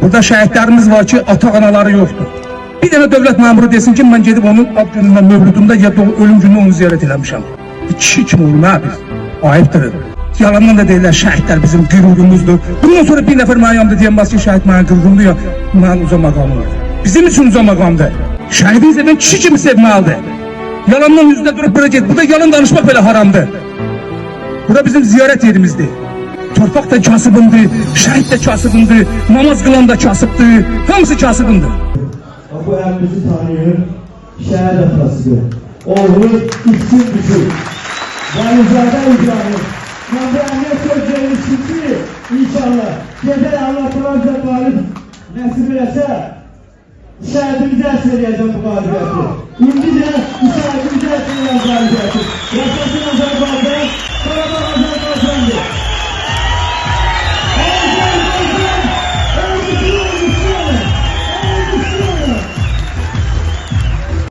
Burada şəhidlərimiz var ki, ata-anaları yoxdur. Bir dənə dövlət məmuru desin ki, mən gedib onun ad günündə, mövludunda ya da ölüm günündə onu ziyarət eləmişəm. Kişi kim olur, nə biz? Ayıbdır. Yalandan da deyirlər, şəhidlər bizim qürurumuzdur. Bundan sonra bir nəfər mənim yanımda deyəməz ki, şəhid mənim qürurumdur ya, mənim uca məqamım var. Bizim üçün uca məqamdır. Şəhidin sevən kişi kimi sevməlidir. Yalandan yüzdə durub bura get. Burada yalan danışmaq belə haramdır. Burada bizim ziyarət yerimizdir. Torpaq da kasıbındır, şəhid də kasıbındır, namaz qılan da kasıbdır, hamısı kasıbındır. Bu elimizi tanıyır, şəhid atasıdır. Oğlu üstün düşür. Valizade İbrahim. Ben bu emniyet sözleri şimdi inşallah gece Allah Teala galip nasip ederse şəhidimize söyleyeceğim bu galibiyeti. İndi de şəhidimize söyleyeceğim galibiyeti. Yaşasın Azerbaycan, Karabağ Azerbaycan'dır.